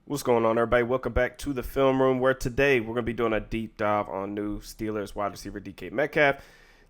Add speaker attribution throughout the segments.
Speaker 1: What's going on, everybody? Welcome back to the film room, where today we're going to be doing a deep dive on new Steelers wide receiver DK Metcalf.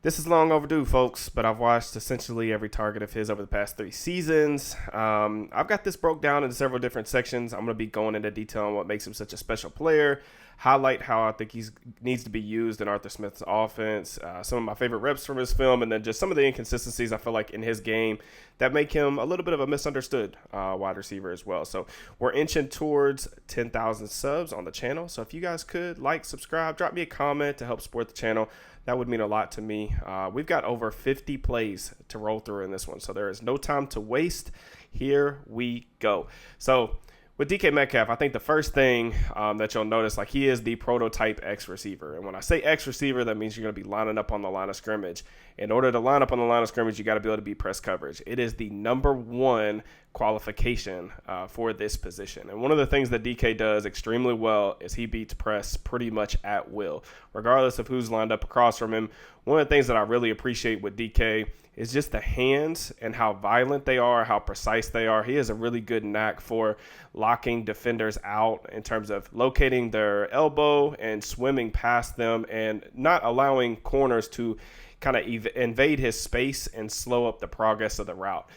Speaker 1: This is long overdue, folks, but I've watched essentially every target of his over the past 3 seasons. I've got this broke down into several different sections. I'm going to be going into detail on what makes him such a special player, highlight how I think he needs to be used in Arthur Smith's offense, some of my favorite reps from his film, and then just some of the inconsistencies I feel like in his game that make him a little bit of a misunderstood wide receiver as well. So we're inching towards 10,000 subs on the channel. So if you guys could like, subscribe, drop me a comment to help support the channel, that would mean a lot to me. We've got over 50 plays to roll through in this one, so there is no time to waste. Here we go. So with DK Metcalf, I think the first thing that you'll notice, like, he is the prototype X receiver. And when I say X receiver, that means you're going to be lining up on the line of scrimmage. In order to line up on the line of scrimmage, you got to be able to beat press coverage. It is the number one qualification for this position. And one of the things that DK does extremely well is he beats press pretty much at will, regardless of who's lined up across from him. One of the things that I really appreciate with DK is just the hands and how violent they are, how precise they are. He has a really good knack for locking defenders out in terms of locating their elbow and swimming past them and not allowing corners to kind of invade his space and slow up the progress of the route.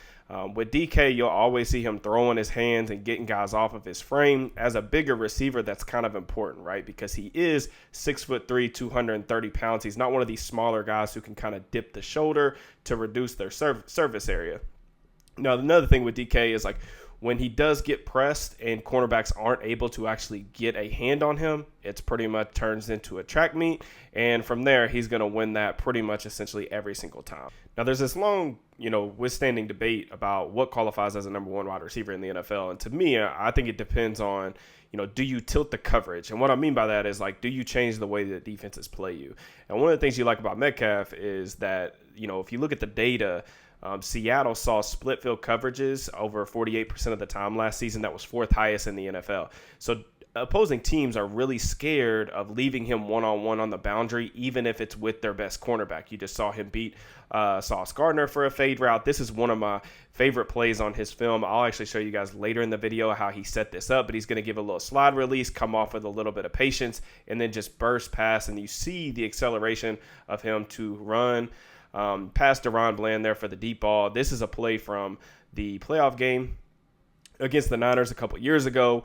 Speaker 1: With DK, you'll always see him throwing his hands and getting guys off of his frame. As a bigger receiver, that's kind of important, right? Because he is 6'3", 230 pounds. He's not one of these smaller guys who can kind of dip the shoulder to reduce their service area. Now, another thing with DK is, like, when he does get pressed and cornerbacks aren't able to actually get a hand on him, it's pretty much turns into a track meet. And from there, he's going to win that pretty much essentially every single time. Now, there's this long, withstanding debate about what qualifies as a number one wide receiver in the NFL. And to me, I think it depends on, do you tilt the coverage? And what I mean by that is, like, do you change the way that defenses play you? And one of the things you like about Metcalf is that, if you look at the data, Seattle saw split field coverages over 48% of the time last season. That was fourth highest in the NFL. So opposing teams are really scared of leaving him one-on-one on the boundary, even if it's with their best cornerback. You just saw him beat Sauce Gardner for a fade route. This is one of my favorite plays on his film. I'll actually show you guys later in the video how he set this up, but he's going to give a little slide release, come off with a little bit of patience, and then just burst past, and you see the acceleration of him to run past Deron Bland there for the deep ball. This is a play from the playoff game against the Niners a couple years ago.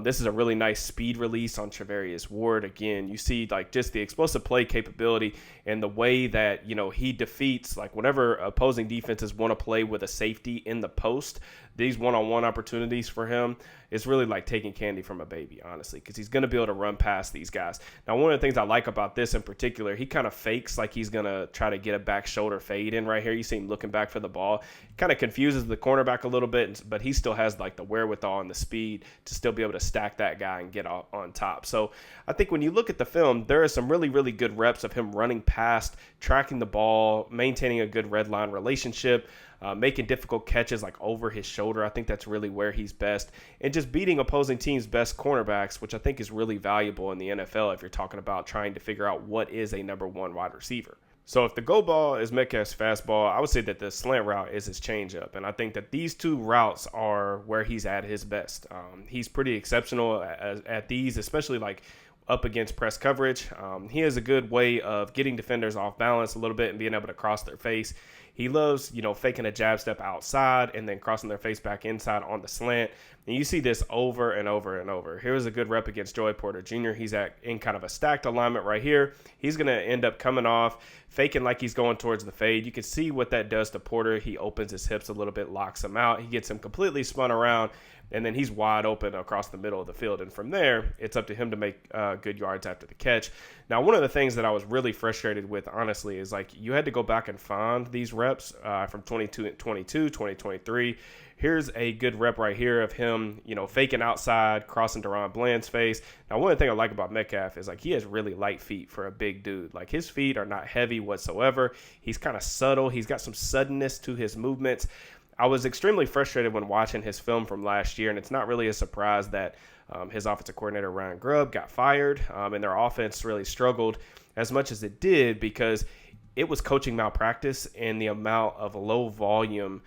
Speaker 1: This is a really nice speed release on Charvarius Ward. Again, you see, like, just the explosive play capability and the way that, he defeats, like, whenever opposing defenses want to play with a safety in the post, these one-on-one opportunities for him is really like taking candy from a baby, honestly, because he's going to be able to run past these guys. Now, one of the things I like about this in particular, he kind of fakes like he's going to try to get a back shoulder fade in right here. You see him looking back for the ball. Kind of confuses the cornerback a little bit, but he still has, like, the wherewithal and the speed to still be able to stack that guy and get on top. So I think when you look at the film, there are some really, really good reps of him running past, tracking the ball, maintaining a good red line relationship, making difficult catches like over his shoulder. I think that's really where he's best. And just beating opposing teams' best cornerbacks, which I think is really valuable in the NFL if you're talking about trying to figure out what is a number one wide receiver. So if the go ball is Metcalf's fastball, I would say that the slant route is his changeup. And I think that these two routes are where he's at his best. He's pretty exceptional at these, especially like up against press coverage. He has a good way of getting defenders off balance a little bit and being able to cross their face. He loves, faking a jab step outside and then crossing their face back inside on the slant. And you see this over and over and over. Here's a good rep against Joey Porter Jr. He's in kind of a stacked alignment right here. He's going to end up coming off, faking like he's going towards the fade. You can see what that does to Porter. He opens his hips a little bit, locks him out. He gets him completely spun around, and then he's wide open across the middle of the field. And from there, it's up to him to make good yards after the catch. Now, one of the things that I was really frustrated with, honestly, is, like, you had to go back and find these reps from 2022, 2023. Here's a good rep right here of him, faking outside, crossing Deron Bland's face. Now, one of the things I like about Metcalf is, like, he has really light feet for a big dude. Like, his feet are not heavy whatsoever. He's kind of subtle. He's got some suddenness to his movements. I was extremely frustrated when watching his film from last year, and it's not really a surprise that his offensive coordinator, Ryan Grubb, got fired, and their offense really struggled as much as it did because it was coaching malpractice and the amount of low volume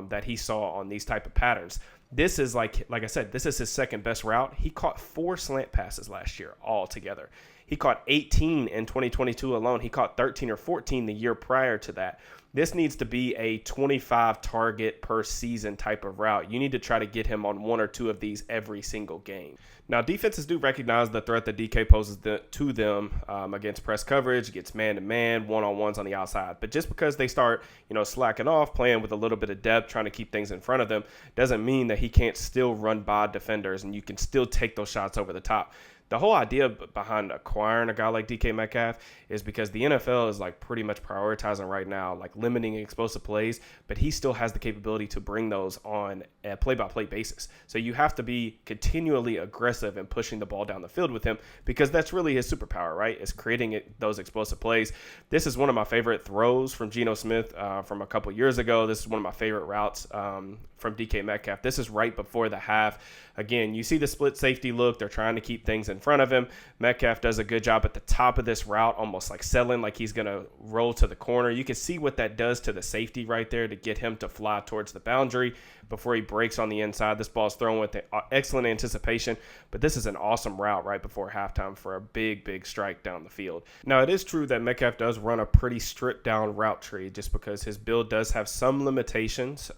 Speaker 1: that he saw on these type of patterns. This is like I said, this is his second best route. He caught 4 slant passes last year altogether. He caught 18 in 2022 alone. He caught 13 or 14 the year prior to that. This needs to be a 25 target per season type of route. You need to try to get him on 1 or 2 of these every single game. Now, defenses do recognize the threat that DK poses to them against press coverage, against man-to-man, one-on-ones on the outside. But just because they start, slacking off, playing with a little bit of depth, trying to keep things in front of them, doesn't mean that he can't still run by defenders and you can still take those shots over the top. The whole idea behind acquiring a guy like DK Metcalf is because the NFL is like pretty much prioritizing right now, like limiting explosive plays, but he still has the capability to bring those on a play-by-play basis. So you have to be continually aggressive and pushing the ball down the field with him because that's really his superpower, right? Is creating those explosive plays. This is one of my favorite throws from Geno Smith from a couple years ago. This is one of my favorite routes from DK Metcalf. This is right before the half. Again, you see the split safety look. They're trying to keep things in front of him. Metcalf does a good job at the top of this route, almost like settling like he's going to roll to the corner. You can see what that does to the safety right there to get him to fly towards the boundary before he breaks on the inside. This ball is thrown with excellent anticipation, but this is an awesome route right before halftime for a big, big strike down the field. Now, it is true that Metcalf does run a pretty stripped down route tree just because his build does have some limitations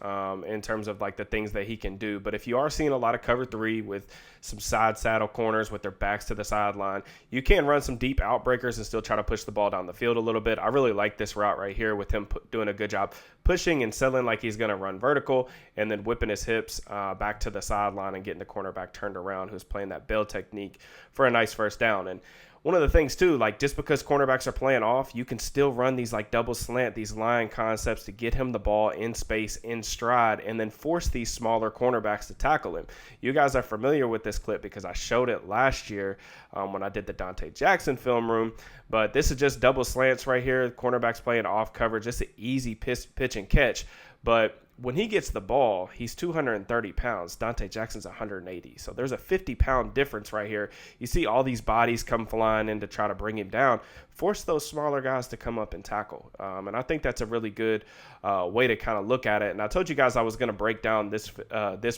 Speaker 1: in terms of like the things that he can do. But if you are seeing a lot of cover 3 with some side saddle corners with their backs to the sideline, you can run some deep outbreakers and still try to push the ball down the field a little bit. I really like this route right here with him doing a good job pushing and selling like he's going to run vertical and then whipping his hips back to the sideline and getting the cornerback turned around who's playing that bail technique for a nice first down. And one of the things too, like just because cornerbacks are playing off, you can still run these like double slant, these line concepts to get him the ball in space, in stride, and then force these smaller cornerbacks to tackle him. You guys are familiar with this clip because I showed it last year when I did the Dante Jackson film room. But this is just double slants right here. Cornerbacks playing off coverage, just an easy pitch and catch. But when he gets the ball, he's 230 pounds. Dante Jackson's 180. So there's a 50-pound difference right here. You see all these bodies come flying in to try to bring him down. Force those smaller guys to come up and tackle. And I think that's a really good way to kind of look at it. And I told you guys I was going to break down this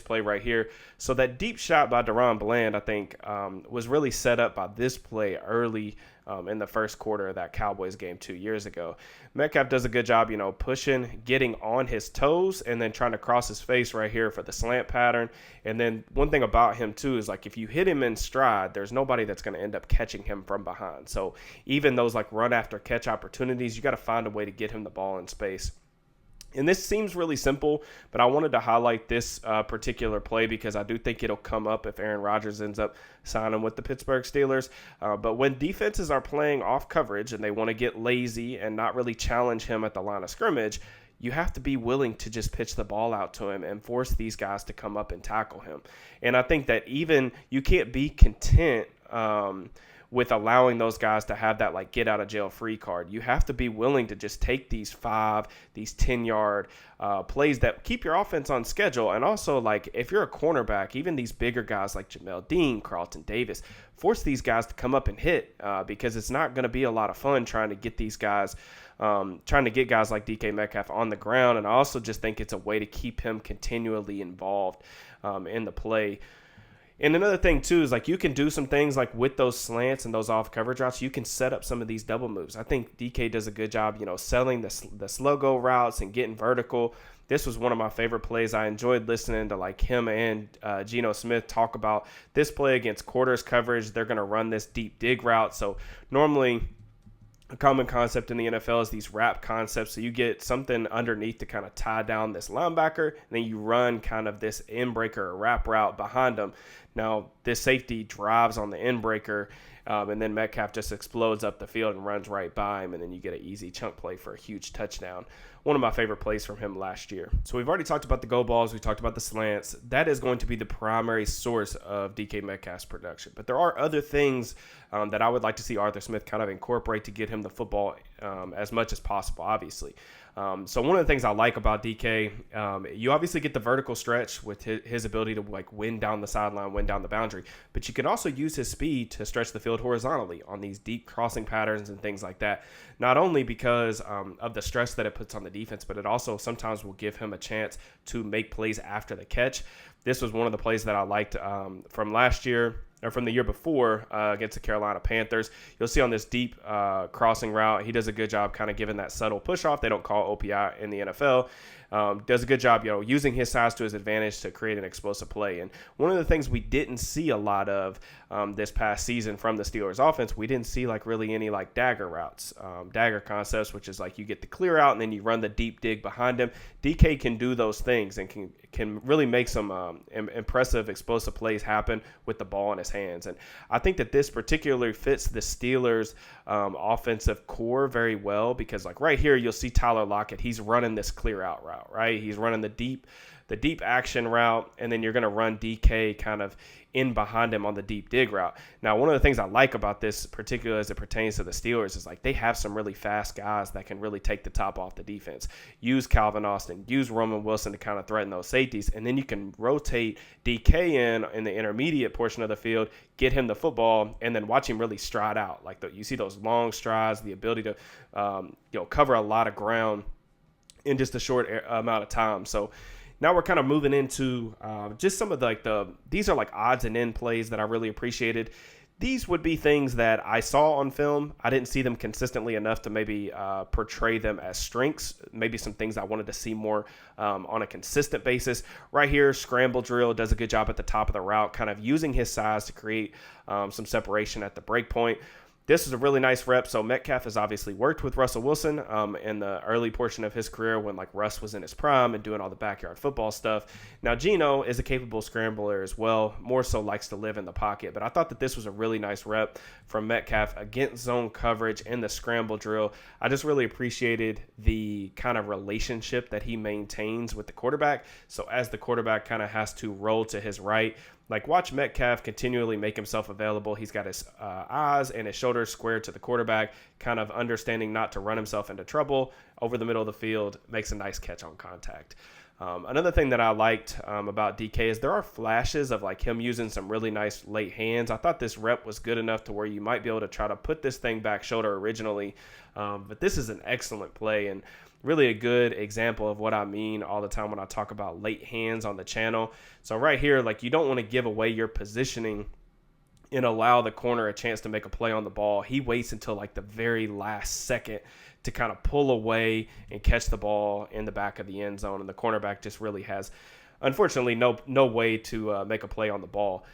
Speaker 1: play right here. So that deep shot by Deron Bland, I think, was really set up by this play early in the first quarter of that Cowboys game 2 years ago. Metcalf does a good job, pushing, getting on his toes, and then trying to cross his face right here for the slant pattern. And then one thing about him, too, is like if you hit him in stride, there's nobody that's going to end up catching him from behind. So even those like run after catch opportunities, you got to find a way to get him the ball in space. And this seems really simple, but I wanted to highlight this particular play because I do think it'll come up if Aaron Rodgers ends up signing with the Pittsburgh Steelers. But when defenses are playing off coverage and they want to get lazy and not really challenge him at the line of scrimmage, you have to be willing to just pitch the ball out to him and force these guys to come up and tackle him. And I think that even you can't be content with allowing those guys to have that like get out of jail free card. You have to be willing to just take these 10-yard plays that keep your offense on schedule. And also, like, if you're a cornerback, even these bigger guys like Jamel Dean, Carlton Davis, force these guys to come up and hit because it's not going to be a lot of fun trying to get these guys trying to get guys like DK Metcalf on the ground. And I also just think it's a way to keep him continually involved in the play. And another thing, too, is like you can do some things like with those slants and those off coverage routes, you can set up some of these double moves. I think DK does a good job, selling the slow go routes and getting vertical. This was one of my favorite plays. I enjoyed listening to like him and Geno Smith talk about this play against quarters coverage. They're going to run this deep dig route. So normally a common concept in the NFL is these wrap concepts. So you get something underneath to kind of tie down this linebacker, and then you run kind of this end breaker or wrap route behind them. Now, this safety drives on the end breaker, and then Metcalf just explodes up the field and runs right by him, and then you get an easy chunk play for a huge touchdown. One of my favorite plays from him last year. So we've already talked about the go balls. We talked about the slants. That is going to be the primary source of DK Metcalf's production. But there are other things that I would like to see Arthur Smith kind of incorporate to get him the football as much as possible, obviously. So one of the things I like about DK, you obviously get the vertical stretch with his ability to like win down the sideline, win down the boundary, but you can also use his speed to stretch the field horizontally on these deep crossing patterns and things like that. Not only because of the stress that it puts on the defense, but it also sometimes will give him a chance to make plays after the catch. This was one of the plays that I liked from last year, or from the year before against the Carolina Panthers. You'll see on this deep crossing route, he does a good job kind of giving that subtle push off. They don't call OPI in the NFL. Does a good job, using his size to his advantage to create an explosive play. And one of the things we didn't see a lot of this past season from the Steelers offense, we didn't see like really any like dagger routes, dagger concepts, which is like you get the clear out and then you run the deep dig behind him. DK can do those things and can really make some impressive explosive plays happen with the ball in his hands. And I think that this particularly fits the Steelers offensive core very well, because like right here, you'll see Tyler Lockett. He's running this clear out route, right? He's running the deep action route, and then you're going to run DK kind of in behind him on the deep dig route. Now, one of the things I like about this, particularly as it pertains to the Steelers, is like they have some really fast guys that can really take the top off the defense. Use Calvin Austin, use Roman Wilson to kind of threaten those safeties, and then you can rotate DK in the intermediate portion of the field, get him the football, and then watch him really stride out. Like you see those long strides, the ability to cover a lot of ground in just a short amount of time. So now we're kind of moving into just some of these are like odds and end plays that I really appreciated. These would be things that I saw on film. I didn't see them consistently enough to maybe portray them as strengths. Maybe some things I wanted to see more on a consistent basis. Right here, scramble drill does a good job at the top of the route, kind of using his size to create some separation at the break point. This is a really nice rep. So Metcalf has obviously worked with Russell Wilson in the early portion of his career when like Russ was in his prime and doing all the backyard football stuff. Now Geno is a capable scrambler as well, more so likes to live in the pocket. But I thought that this was a really nice rep from Metcalf against zone coverage in the scramble drill. I just really appreciated the kind of relationship that he maintains with the quarterback. So as the quarterback kind of has to roll to his right, like watch Metcalf continually make himself available. He's got his eyes and his shoulders squared to the quarterback, kind of understanding not to run himself into trouble over the middle of the field, makes a nice catch on contact. Another thing that I liked about DK is there are flashes of like him using some really nice late hands. I thought this rep was good enough to where you might be able to try to put this thing back shoulder originally. But this is an excellent play and really a good example of what I mean all the time when I talk about late hands on the channel. So right here, like you don't want to give away your positioning and allow the corner a chance to make a play on the ball. He waits until like the very last second to kind of pull away and catch the ball in the back of the end zone. And the cornerback just really has, unfortunately, no way to make a play on the ball.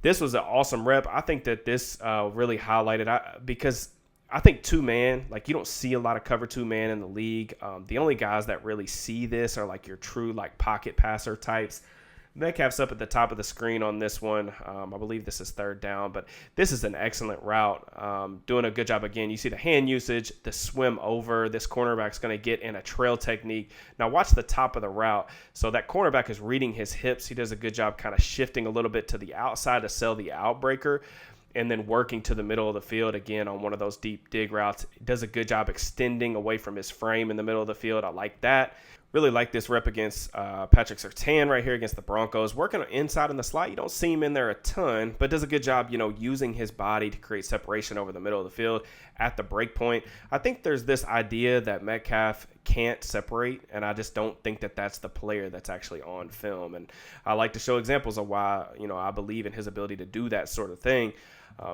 Speaker 1: This was an awesome rep. I think that this really highlighted because I think two-man, like you don't see a lot of cover two-man in the league. The only guys that really see this are like your true like pocket passer types. Metcalf's up at the top of the screen on this one. I believe this is third down, but this is an excellent route. Doing a good job again. You see the hand usage, the swim over. This cornerback's going to get in a trail technique. Now watch the top of the route. So that cornerback is reading his hips. He does a good job kind of shifting a little bit to the outside to sell the outbreaker, and then working to the middle of the field again on one of those deep dig routes. He does a good job extending away from his frame in the middle of the field. I like that. Really like this rep against Patrick Surtain right here against the Broncos. Working inside in the slot, you don't see him in there a ton, but does a good job, using his body to create separation over the middle of the field at the break point. I think there's this idea that Metcalf can't separate, and I just don't think that that's the player that's actually on film. And I like to show examples of why, I believe in his ability to do that sort of thing.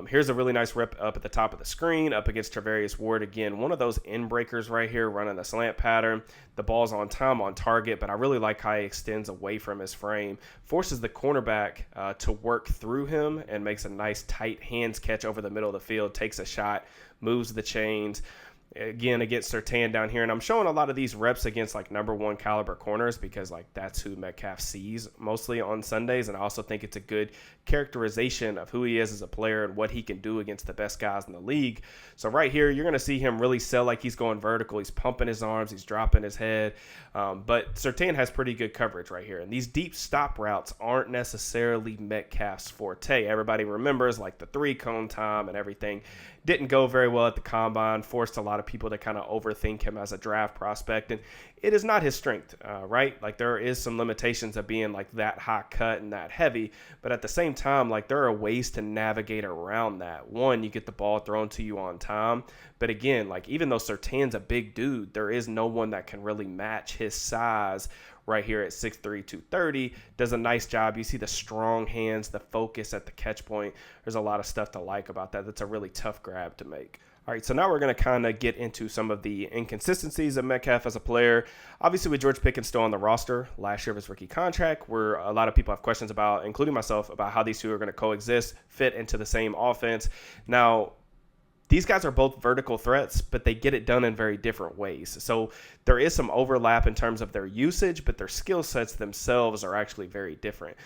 Speaker 1: Here's a really nice rep up at the top of the screen, up against Travarius Ward. Again, one of those end breakers right here, running the slant pattern. The ball's on time, on target, but I really like how he extends away from his frame, forces the cornerback to work through him, and makes a nice tight hands catch over the middle of the field, takes a shot, moves the chains. Again, against Surtain down here. And I'm showing a lot of these reps against like number one caliber corners because like that's who Metcalf sees mostly on Sundays. And I also think it's a good characterization of who he is as a player and what he can do against the best guys in the league. So right here, you're going to see him really sell like he's going vertical. He's pumping his arms. He's dropping his head. But Surtain has pretty good coverage right here. And these deep stop routes aren't necessarily Metcalf's forte. Everybody remembers like the 3-cone time and everything. Didn't go very well at the combine, forced a lot of of people that kind of overthink him as a draft prospect, and it is not his strength, right? Like there is some limitations of being like that high cut and that heavy, but at the same time, like there are ways to navigate around that. One, you get the ball thrown to you on time, but again, like even though Surtain's a big dude, there is no one that can really match his size right here at 6'3", 230. Does a nice job. You see the strong hands, the focus at the catch point. There's a lot of stuff to like about that. That's a really tough grab to make. All right, so now we're going to kind of get into some of the inconsistencies of Metcalf as a player. Obviously, with George Pickens still on the roster, last year of his rookie contract, where a lot of people have questions about, including myself, about how these two are going to coexist, fit into the same offense. Now, these guys are both vertical threats, but they get it done in very different ways. So there is some overlap in terms of their usage, but their skill sets themselves are actually very different.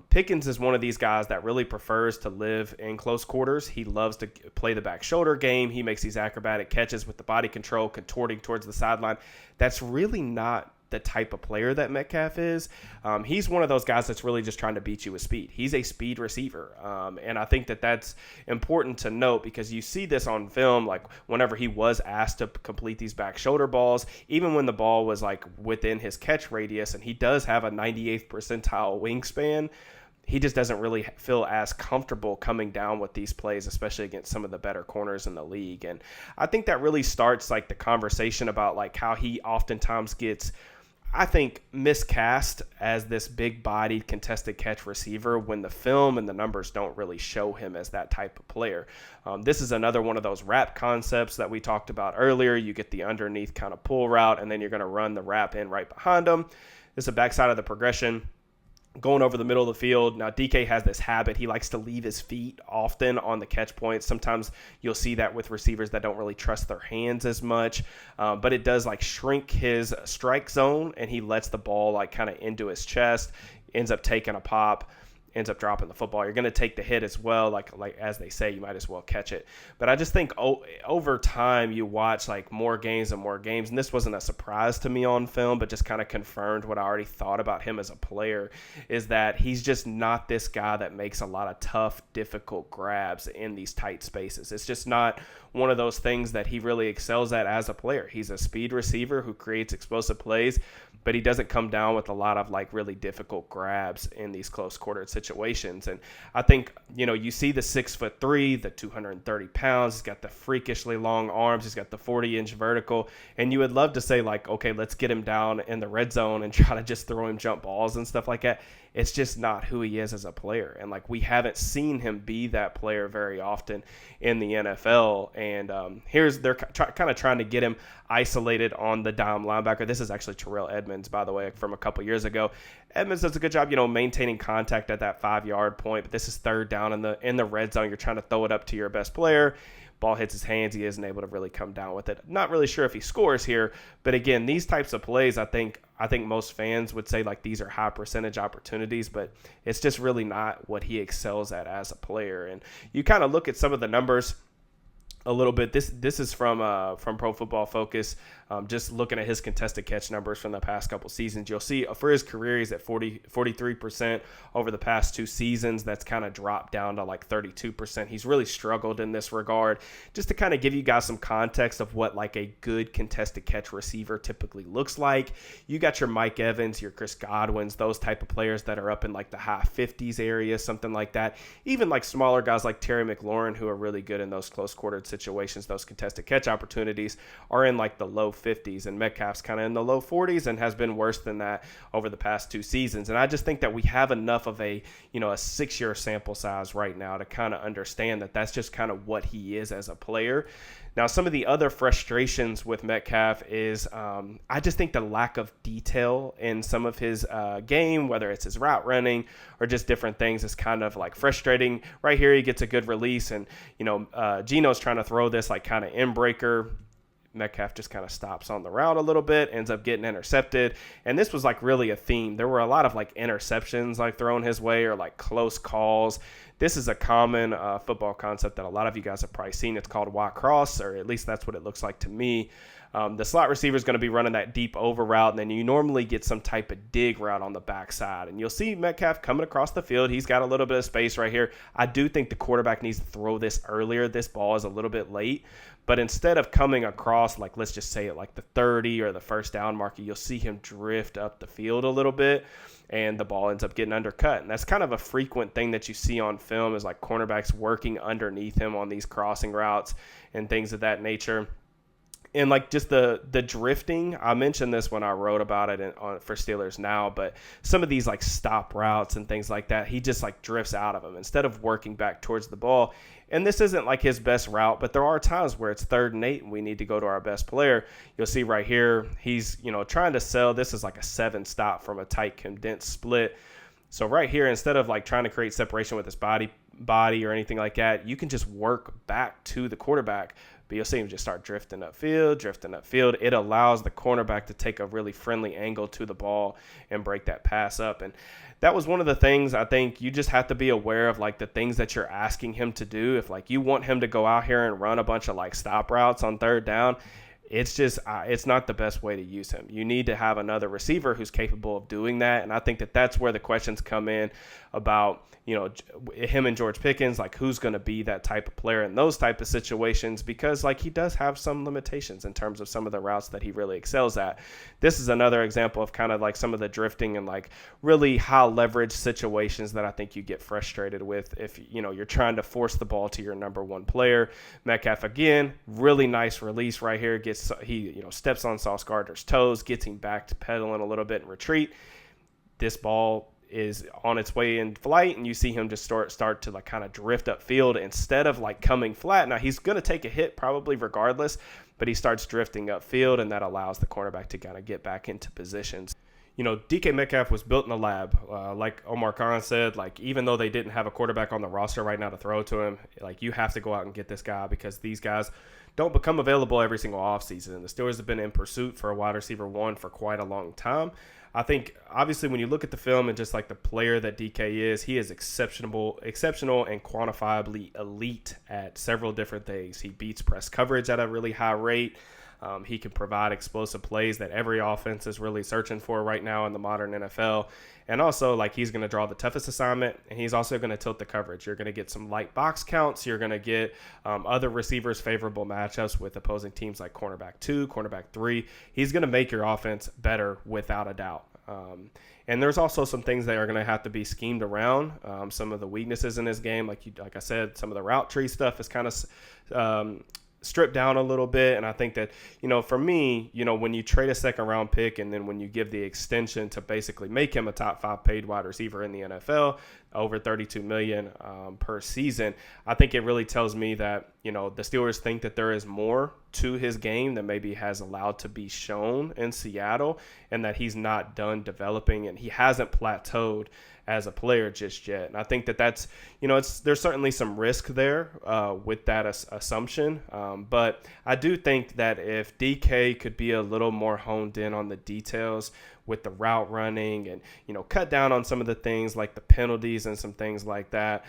Speaker 1: Pickens is one of these guys that really prefers to live in close quarters. He loves to play the back shoulder game. He makes these acrobatic catches with the body control, contorting towards the sideline. That's really not the type of player that Metcalf is. He's one of those guys that's really just trying to beat you with speed. He's a speed receiver. And I think that that's important to note because you see this on film, like whenever he was asked to complete these back shoulder balls, even when the ball was like within his catch radius, and he does have a 98th percentile wingspan, he just doesn't really feel as comfortable coming down with these plays, especially against some of the better corners in the league. And I think that really starts like the conversation about like how he oftentimes gets, I think, miscast as this big-bodied contested catch receiver when the film and the numbers don't really show him as that type of player. This is another one of those wrap concepts that we talked about earlier. You get the underneath kind of pull route, and then you're going to run the wrap in right behind him. This is the backside of the progression, going over the middle of the field. Now, DK has this habit. He likes to leave his feet often on the catch point. Sometimes you'll see that with receivers that don't really trust their hands as much, but it does like shrink his strike zone, and he lets the ball like kind of into his chest, ends up taking a pop, ends up dropping the football. You're going to take the hit as well. Like as they say, you might as well catch it. But I just think over time you watch like more games and more games, and this wasn't a surprise to me on film, but just kind of confirmed what I already thought about him as a player, is that he's just not this guy that makes a lot of tough, difficult grabs in these tight spaces. It's just not one of those things that he really excels at as a player. He's a speed receiver who creates explosive plays, but he doesn't come down with a lot of like really difficult grabs in these close quartered situations. And I think, you see the 6'3", the 230 pounds, he's got the freakishly long arms, he's got the 40-inch vertical, and you would love to say like, okay, let's get him down in the red zone and try to just throw him jump balls and stuff like that. It's just not who he is as a player. And like, we haven't seen him be that player very often in the NFL. And they're kind of trying to get him isolated on the dime linebacker. This is actually Terrell Edmonds, by the way, from a couple years ago. Edmonds does a good job, maintaining contact at that 5-yard point, but this is third down in the red zone. You're trying to throw it up to your best player. Ball hits his hands. He isn't able to really come down with it. Not really sure if he scores here, but again, these types of plays, I think most fans would say like these are high percentage opportunities, but it's just really not what he excels at as a player. And you kind of look at some of the numbers a little bit. This is from Pro Football Focus. Just looking at his contested catch numbers from the past couple seasons, you'll see for his career he's at 43% over the past 2 seasons. That's kind of dropped down to like 32%. He's really struggled in this regard. Just to kind of give you guys some context of what like a good contested catch receiver typically looks like. You got your Mike Evans, your Chris Godwins, those type of players that are up in like the high 50s area, something like that. Even like smaller guys like Terry McLaurin, who are really good in those close quartered situations, those contested catch opportunities, are in like the low 50s, and Metcalf's kind of in the low 40s and has been worse than that over the past 2 seasons. And I just think that we have enough of a 6-year sample size right now to kind of understand that that's just kind of what he is as a player. Now, some of the other frustrations with Metcalf is I just think the lack of detail in some of his game, whether it's his route running or just different things, is kind of like frustrating. Right here, he gets a good release, and Geno's trying to throw this like kind of in breaker. Metcalf just kind of stops on the route a little bit, ends up getting intercepted. And this was like really a theme. There were a lot of like interceptions like thrown his way or like close calls. This is a common football concept that a lot of you guys have probably seen. It's called Y cross, or at least that's what it looks like to me. The slot receiver is going to be running that deep over route, and then you normally get some type of dig route on the backside. And you'll see Metcalf coming across the field. He's got a little bit of space right here. I do think the quarterback needs to throw this earlier. This ball is a little bit late. But instead of coming across, like let's just say it like the 30 or the first down marker, you'll see him drift up the field a little bit, and the ball ends up getting undercut. And that's kind of a frequent thing that you see on film is like cornerbacks working underneath him on these crossing routes and things of that nature. And like just the drifting, I mentioned this when I wrote about it for Steelers Now, but some of these like stop routes and things like that, he just like drifts out of them instead of working back towards the ball. And this isn't like his best route, but there are times where it's 3rd and 8 and we need to go to our best player. You'll see right here, he's, trying to sell. This is like a 7 stop from a tight condensed split. So right here, instead of like trying to create separation with his body or anything like that, you can just work back to the quarterback. But you'll see him just start drifting upfield. It allows the cornerback to take a really friendly angle to the ball and break that pass up. And that was one of the things I think you just have to be aware of, like the things that you're asking him to do. If like you want him to go out here and run a bunch of like stop routes on 3rd down, it's just it's not the best way to use him. You need to have another receiver who's capable of doing that. And I think that that's where the questions come in about, him and George Pickens, like who's going to be that type of player in those type of situations, because like he does have some limitations in terms of some of the routes that he really excels at. This is another example of kind of like some of the drifting and like really high leverage situations that I think you get frustrated with if, you're trying to force the ball to your number 1 player. Metcalf, again, really nice release right here. He steps on Sauce Gardner's toes, gets him back to pedaling a little bit and retreat. This ball is on its way in flight, and you see him just start to like kind of drift upfield instead of like coming flat. Now he's going to take a hit probably regardless, but he starts drifting upfield, and that allows the cornerback to kind of get back into positions. DK Metcalf was built in a lab. Like Omar Khan said, like even though they didn't have a quarterback on the roster right now to throw to him, like you have to go out and get this guy because these guys don't become available every single offseason. And the Steelers have been in pursuit for a wide receiver 1 for quite a long time. I think, obviously, when you look at the film and just like the player that DK is, he is exceptional and quantifiably elite at several different things. He beats press coverage at a really high rate. He can provide explosive plays that every offense is really searching for right now in the modern NFL. And also, like, he's going to draw the toughest assignment, and he's also going to tilt the coverage. You're going to get some light box counts. You're going to get other receivers' favorable matchups with opposing teams like cornerback 2, cornerback 3. He's going to make your offense better without a doubt. And there's also some things that are going to have to be schemed around. Some of the weaknesses in his game, like I said, some of the route tree stuff is kind of stripped down a little bit. And I think that, for me, when you trade a 2nd round pick and then when you give the extension to basically make him a top 5 paid wide receiver in the NFL, over $32 million per season, I think it really tells me that, the Steelers think that there is more to his game than maybe has allowed to be shown in Seattle, and that he's not done developing and he hasn't plateaued as a player just yet. And I think that that's, there's certainly some risk there with that assumption. But I do think that if DK could be a little more honed in on the details with the route running and, cut down on some of the things like the penalties and some things like that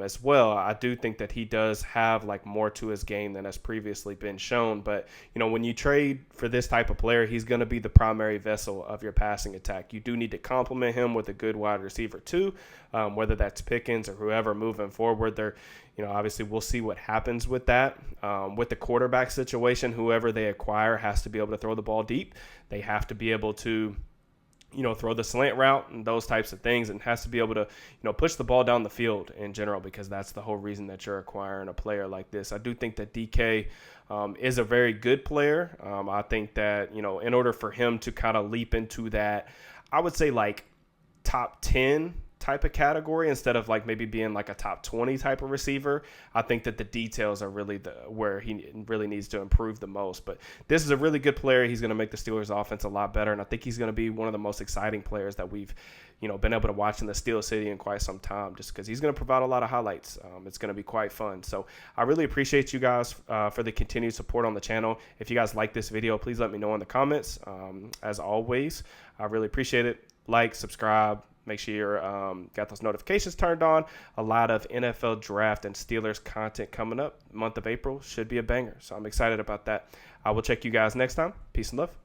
Speaker 1: as well, I do think that he does have like more to his game than has previously been shown. But, when you trade for this type of player, he's going to be the primary vessel of your passing attack. You do need to complement him with a good wide receiver too, whether that's Pickens or whoever moving forward. They're, obviously we'll see what happens with that. With the quarterback situation, whoever they acquire has to be able to throw the ball deep. They have to be able to throw the slant route and those types of things, and has to be able to, push the ball down the field in general, because that's the whole reason that you're acquiring a player like this. I do think that DK is a very good player. I think that, in order for him to kind of leap into that, I would say like top 10 type of category instead of like maybe being like a top 20 type of receiver. I think that the details are really where he really needs to improve the most. But this is a really good player. He's going to make the Steelers offense a lot better, and I think he's going to be one of the most exciting players that we've been able to watch in the Steel City in quite some time, just because he's going to provide a lot of highlights. It's going to be quite fun. So I really appreciate you guys for the continued support on the channel. If you guys like this video, please let me know in the comments. As always, I really appreciate it. Like, subscribe, Make sure you're got those notifications turned on. A lot of NFL draft and Steelers content coming up. Month of April should be a banger. So I'm excited about that. I will check you guys next time. Peace and love.